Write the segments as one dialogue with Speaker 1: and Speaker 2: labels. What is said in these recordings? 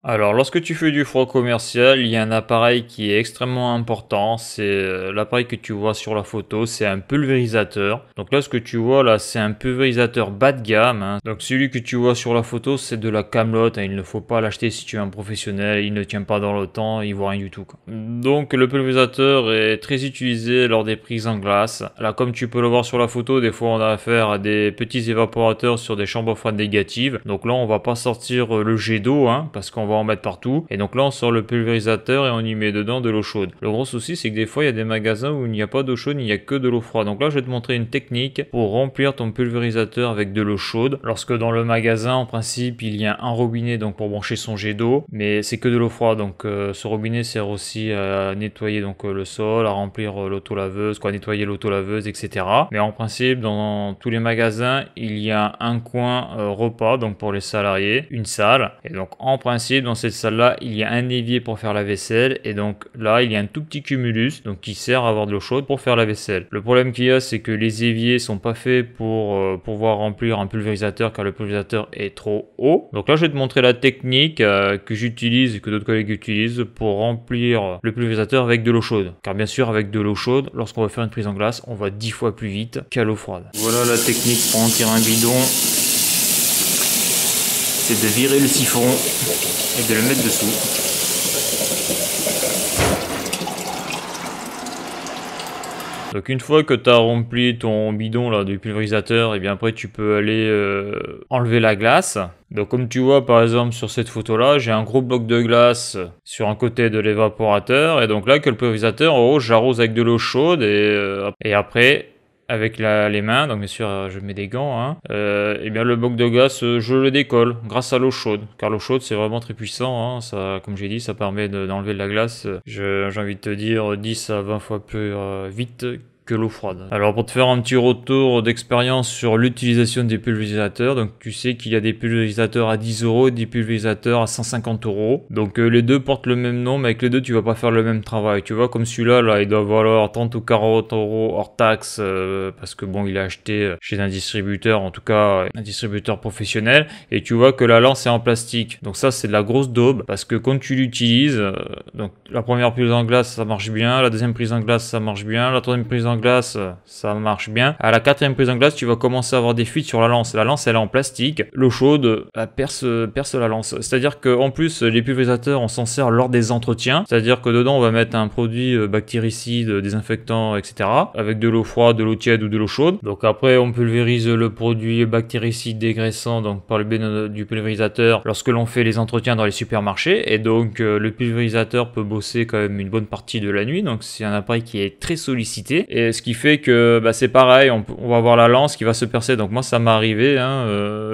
Speaker 1: Alors, lorsque tu fais du froid commercial, il y a un appareil qui est extrêmement important. C'est l'appareil que tu vois sur la photo, c'est un pulvérisateur. Donc là, ce que tu vois là, c'est un pulvérisateur bas de gamme, hein. Donc celui que tu vois sur la photo, c'est de la camelote, hein. Il ne faut pas l'acheter si tu es un professionnel. Il ne tient pas dans le temps, il voit rien du tout, quoi. Donc le pulvérisateur est très utilisé lors des prises en glace. Là, comme tu peux le voir sur la photo, des fois on a affaire à des petits évaporateurs sur des chambres froides négatives. Donc là, on va pas sortir le jet d'eau, hein, parce qu'on va en mettre partout. Et donc là, on sort le pulvérisateur et on y met dedans de l'eau chaude. Le gros souci, c'est que des fois, il y a des magasins où il n'y a pas d'eau chaude, il n'y a que de l'eau froide. Donc là, je vais te montrer une technique pour remplir ton pulvérisateur avec de l'eau chaude. Lorsque dans le magasin, en principe, il y a un robinet donc pour brancher son jet d'eau, mais c'est que de l'eau froide. Donc ce robinet sert aussi à nettoyer donc le sol, à remplir l'autolaveuse, quoi, nettoyer l'autolaveuse, etc. Mais en principe, dans tous les magasins, il y a un coin repas, donc pour les salariés, une salle. Et donc en principe, dans cette salle-là, il y a un évier pour faire la vaisselle. Et donc là, il y a un tout petit cumulus donc qui sert à avoir de l'eau chaude pour faire la vaisselle. Le problème qu'il y a, c'est que les éviers sont pas faits pour pouvoir remplir un pulvérisateur car le pulvérisateur est trop haut. Donc là, je vais te montrer la technique que j'utilise et que d'autres collègues utilisent pour remplir le pulvérisateur avec de l'eau chaude. Car bien sûr, avec de l'eau chaude, lorsqu'on va faire une prise en glace, on va 10 fois plus vite qu'à l'eau froide. Voilà la technique pour remplir un bidon. C'est de virer le siphon et de le mettre dessous. Donc une fois que tu as rempli ton bidon là du pulvérisateur, et bien après tu peux aller enlever la glace. Donc comme tu vois par exemple sur cette photo là, j'ai un gros bloc de glace sur un côté de l'évaporateur et donc là que le pulvérisateur, en haut j'arrose avec de l'eau chaude et après avec les mains, donc bien sûr je mets des gants, hein, et bien le bloc de glace je le décolle grâce à l'eau chaude, car l'eau chaude c'est vraiment très puissant, hein, ça, comme j'ai dit, ça permet d'enlever de la glace, j'ai envie de te dire 10 à 20 fois plus vite que l'eau froide. Alors pour te faire un petit retour d'expérience sur l'utilisation des pulvérisateurs, donc tu sais qu'il y a des pulvérisateurs à 10 € et des pulvérisateurs à 150 €. Donc les deux portent le même nom, mais avec les deux tu vas pas faire le même travail. Tu vois, comme celui-là, là, il doit valoir 30 ou 40 € hors taxe, parce que bon, il est acheté chez un distributeur, en tout cas un distributeur professionnel, et tu vois que la lance est en plastique. Donc ça c'est de la grosse daube, parce que quand tu l'utilises, donc la première prise en glace ça marche bien, la deuxième prise en glace ça marche bien, la troisième prise en glace ça marche bien. À la quatrième prise en glace, tu vas commencer à avoir des fuites sur la lance. La lance elle est en plastique, l'eau chaude perce la lance. C'est-à-dire qu'en plus les pulvérisateurs on s'en sert lors des entretiens, c'est-à-dire que dedans on va mettre un produit bactéricide, désinfectant, etc. avec de l'eau froide, de l'eau tiède ou de l'eau chaude. Donc après on pulvérise le produit bactéricide dégraissant donc par le biais du pulvérisateur lorsque l'on fait les entretiens dans les supermarchés, et donc le pulvérisateur peut bosser quand même une bonne partie de la nuit, donc c'est un appareil qui est très sollicité, et ce qui fait que c'est pareil, on va avoir la lance qui va se percer. Donc moi ça m'est arrivé, hein,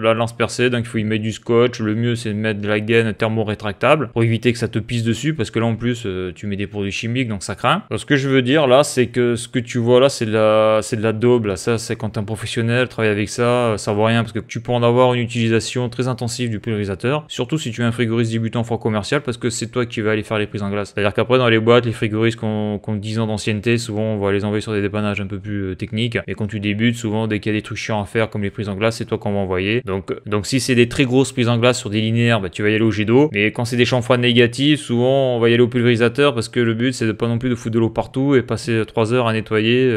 Speaker 1: la lance percée, donc il faut y mettre du scotch. Le mieux c'est de mettre de la gaine thermo-rétractable pour éviter que ça te pisse dessus, parce que là en plus tu mets des produits chimiques donc ça craint. Donc ce que je veux dire là, c'est que ce que tu vois là c'est de la daube là. Ça c'est quand un professionnel travaille avec ça, ça vaut rien, parce que tu peux en avoir une utilisation très intensive du pulvérisateur, surtout si tu es un frigoriste débutant froid commercial, parce que c'est toi qui vas aller faire les prises en glace. C'est-à-dire qu'après dans les boîtes, les frigoristes qui ont 10 ans d'ancienneté, souvent on va les envoyer sur des dépannages un peu plus techniques, et quand tu débutes, souvent dès qu'il y a des trucs chiants à faire comme les prises en glace, c'est toi qu'on va envoyer. Donc si c'est des très grosses prises en glace sur des linéaires, tu vas y aller au jet d'eau, mais quand c'est des champs froids négatifs, souvent on va y aller au pulvérisateur, parce que le but c'est de pas non plus de foutre de l'eau partout et passer 3 heures à nettoyer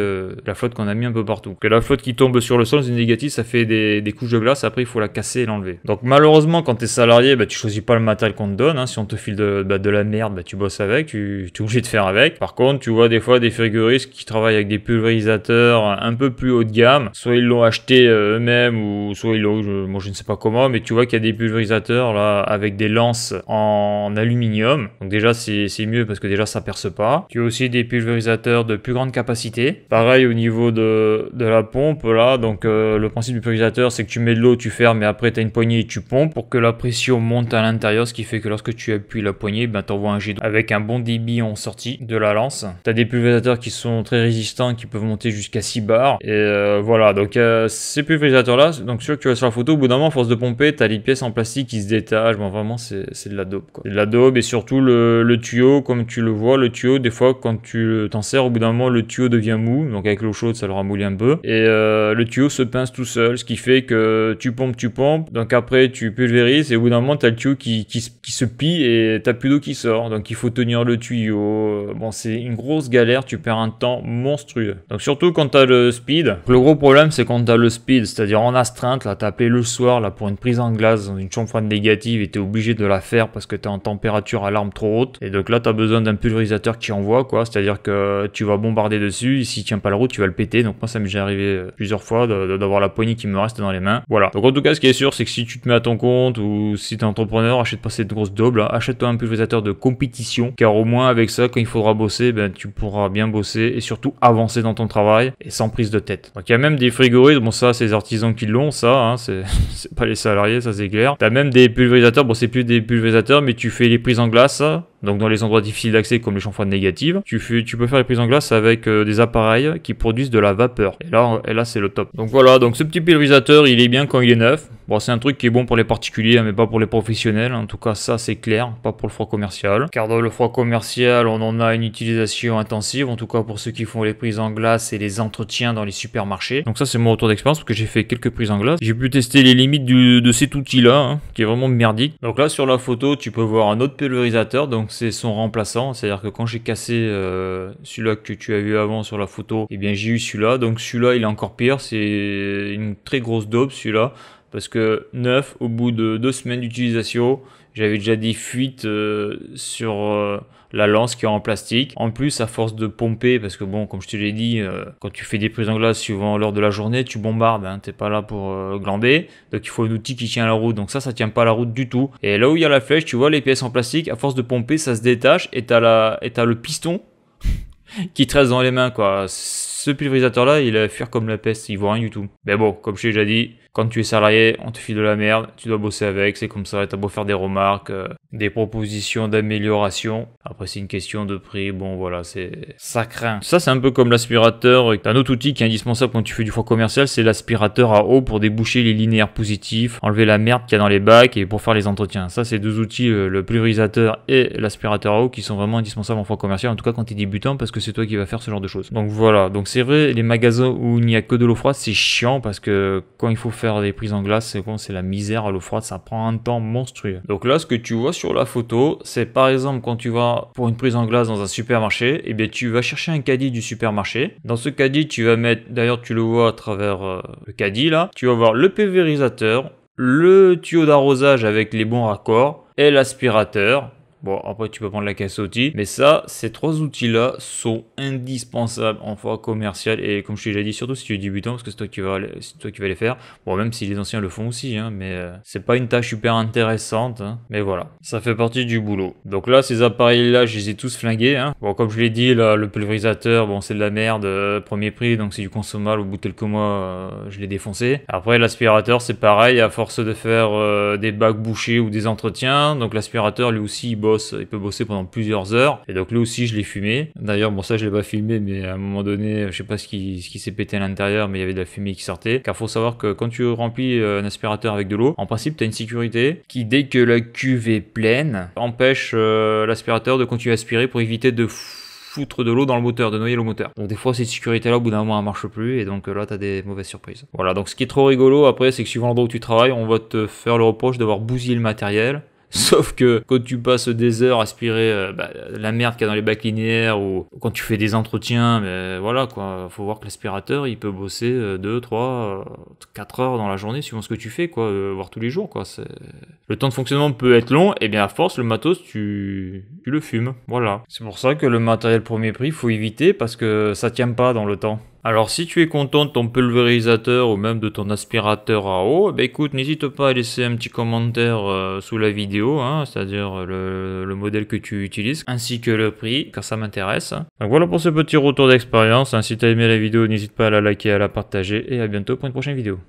Speaker 1: la flotte qu'on a mis un peu partout. Que la flotte qui tombe sur le sol, c'est négatif, ça fait des couches de glace, après il faut la casser et l'enlever. Donc malheureusement quand t'es salarié, tu choisis pas le matériel qu'on te donne, hein. Si on te file de la merde, tu bosses avec, tu es obligé de faire avec. Par contre tu vois des fois des frigoristes qui travaillent avec des pulvérisateurs un peu plus haut de gamme, soit ils l'ont acheté eux-mêmes, ou soit ils l'ont, moi je ne sais pas comment, mais tu vois qu'il y a des pulvérisateurs là avec des lances en aluminium, donc déjà c'est mieux parce que déjà ça perce pas. Tu as aussi des pulvérisateurs de plus grande capacité, pareil au niveau de la pompe là, donc le principe du pulvérisateur c'est que tu mets de l'eau, tu fermes, et après tu as une poignée et tu pompes pour que la pression monte à l'intérieur, ce qui fait que lorsque tu appuies la poignée, tu envoies un jet d'eau avec un bon débit en sortie de la lance. Tu as des pulvérisateurs qui sont très résistants résistants qui peuvent monter jusqu'à 6 bars. Et voilà, donc ces pulvérisateurs là, donc celui que tu vois sur la photo, au bout d'un moment, à force de pomper, t'as les pièces en plastique qui se détachent. Bon, vraiment, c'est de la dope, quoi. C'est de la dope, et surtout le tuyau, comme tu le vois, le tuyau, des fois, quand tu t'en sers, au bout d'un moment, le tuyau devient mou. Donc avec l'eau chaude, ça le ramollit un peu. Et le tuyau se pince tout seul, ce qui fait que tu pompes. Donc après, tu pulvérises, et au bout d'un moment, t'as le tuyau qui se plie et t'as plus d'eau qui sort. Donc il faut tenir le tuyau. Bon, c'est une grosse galère, tu perds un temps monstrueux. Donc surtout quand t'as le speed. Le gros problème, c'est quand t'as le speed, c'est-à-dire en astreinte, là, t'as appelé le soir là pour une prise en glace dans une chambre froide négative et t'es obligé de la faire parce que t'es en température alarme trop haute. Et donc là, t'as besoin d'un pulvérisateur qui envoie, quoi. C'est-à-dire que tu vas bombarder dessus, et s'il tient pas la route, tu vas le péter. Donc moi, ça m'est déjà arrivé plusieurs fois d'avoir la poignée qui me reste dans les mains. Voilà. Donc en tout cas, ce qui est sûr, c'est que si tu te mets à ton compte ou si t'es entrepreneur, achète pas cette grosse daube là, achète-toi un pulvérisateur de compétition, car au moins avec ça, quand il faudra bosser, ben tu pourras bien bosser et surtout avancer dans ton travail et sans prise de tête. Donc il y a même des frigoristes, bon ça c'est les artisans qui l'ont, ça, hein, c'est pas les salariés, ça c'est clair. T'as même des pulvérisateurs, bon c'est plus des pulvérisateurs, mais tu fais les prises en glace, ça. Donc dans les endroits difficiles d'accès comme les chambres froides négatives, tu peux faire les prises en glace avec des appareils qui produisent de la vapeur. Et là c'est le top. Donc voilà, donc ce petit pulvérisateur, il est bien quand il est neuf. Bon, c'est un truc qui est bon pour les particuliers, mais pas pour les professionnels. En tout cas, ça c'est clair, pas pour le froid commercial. Car dans le froid commercial, on en a une utilisation intensive, en tout cas pour ceux qui font les prises en glace et les entretiens dans les supermarchés. Donc ça c'est mon retour d'expérience parce que j'ai fait quelques prises en glace. J'ai pu tester les limites de cet outil-là, hein, qui est vraiment merdique. Donc là sur la photo, tu peux voir un autre pulvérisateur, donc c'est son remplaçant. C'est-à-dire que quand j'ai cassé celui-là que tu as vu avant sur la photo, eh bien j'ai eu celui-là. Donc celui-là il est encore pire, c'est une très grosse daube celui-là. Parce que neuf, au bout de 2 semaines d'utilisation, j'avais déjà des fuites sur la lance qui est en plastique. En plus, à force de pomper, parce que bon, comme je te l'ai dit, quand tu fais des prises en glace suivant l'heure de la journée, tu bombardes, hein, t'es pas là pour glander. Donc il faut un outil qui tient la route. Donc ça tient pas la route du tout. Et là où il y a la flèche, tu vois les pièces en plastique, à force de pomper, ça se détache et t'as le piston qui te reste dans les mains, quoi. Ce pulvérisateur là, il a fuir comme la peste, il voit rien du tout. Mais bon, comme je t'ai déjà dit, quand tu es salarié, on te file de la merde, tu dois bosser avec, c'est comme ça, t'as beau faire des remarques, des propositions d'amélioration. Après, c'est une question de prix, bon voilà, ça craint. Ça, c'est un peu comme l'aspirateur. T'as un autre outil qui est indispensable quand tu fais du froid commercial, c'est l'aspirateur à eau pour déboucher les linéaires positifs, enlever la merde qu'il y a dans les bacs et pour faire les entretiens. Ça, c'est 2 outils, le pulvérisateur et l'aspirateur à eau, qui sont vraiment indispensables en froid commercial, en tout cas quand t'es débutant, parce que c'est toi qui vas faire ce genre de choses. Donc voilà, donc c'est vrai, les magasins où il n'y a que de l'eau froide, c'est chiant parce que quand il faut faire des prises en glace, c'est la misère à l'eau froide, ça prend un temps monstrueux. Donc là, ce que tu vois sur la photo, c'est par exemple quand tu vas pour une prise en glace dans un supermarché, et bien tu vas chercher un caddie du supermarché. Dans ce caddie, tu vas mettre, d'ailleurs tu le vois à travers le caddie là, tu vas voir le pulvérisateur, le tuyau d'arrosage avec les bons raccords et l'aspirateur. Bon, après, tu peux prendre la caisse à outils. Mais ça, ces 3 outils-là sont indispensables en froid commercial. Et comme je t'ai déjà dit, surtout si tu es débutant, parce que c'est toi qui vas les faire. Bon, même si les anciens le font aussi, hein, mais c'est pas une tâche super intéressante. Hein, mais voilà, ça fait partie du boulot. Donc là, ces appareils-là, je les ai tous flingués. Hein. Bon, comme je l'ai dit, là, le pulvérisateur, bon, c'est de la merde, premier prix, donc c'est du consommable. Au bout de quelques mois, je l'ai défoncé. Après, l'aspirateur, c'est pareil, à force de faire des bacs bouchés ou des entretiens. Donc l'aspirateur, lui aussi, il peut bosser pendant plusieurs heures. Et donc lui aussi, je l'ai fumé. D'ailleurs, bon, ça, je l'ai pas filmé, mais à un moment donné, je sais pas ce qui s'est pété à l'intérieur, mais il y avait de la fumée qui sortait. Car faut savoir que quand tu remplis un aspirateur avec de l'eau, en principe, tu as une sécurité qui, dès que la cuve est pleine, empêche l'aspirateur de continuer à aspirer pour éviter de foutre de l'eau dans le moteur, de noyer le moteur. Donc des fois cette sécurité là au bout d'un moment elle marche plus et donc là t'as des mauvaises surprises. Voilà, donc ce qui est trop rigolo après, c'est que suivant l'endroit où tu travailles, on va te faire le reproche d'avoir bousillé le matériel. Sauf que quand tu passes des heures à aspirer la merde qu'il y a dans les bacs linéaires ou quand tu fais des entretiens, mais voilà quoi, faut voir que l'aspirateur il peut bosser 2, 3, 4 heures dans la journée suivant ce que tu fais quoi, voire tous les jours quoi. Le temps de fonctionnement peut être long et bien à force le matos tu le fumes, voilà. C'est pour ça que le matériel premier prix faut éviter parce que ça tient pas dans le temps. Alors si tu es content de ton pulvérisateur ou même de ton aspirateur à eau, bah écoute, n'hésite pas à laisser un petit commentaire sous la vidéo, hein, c'est-à-dire le modèle que tu utilises, ainsi que le prix, car ça m'intéresse. Donc voilà pour ce petit retour d'expérience, hein. Si tu as aimé la vidéo, n'hésite pas à la liker, à la partager, et à bientôt pour une prochaine vidéo.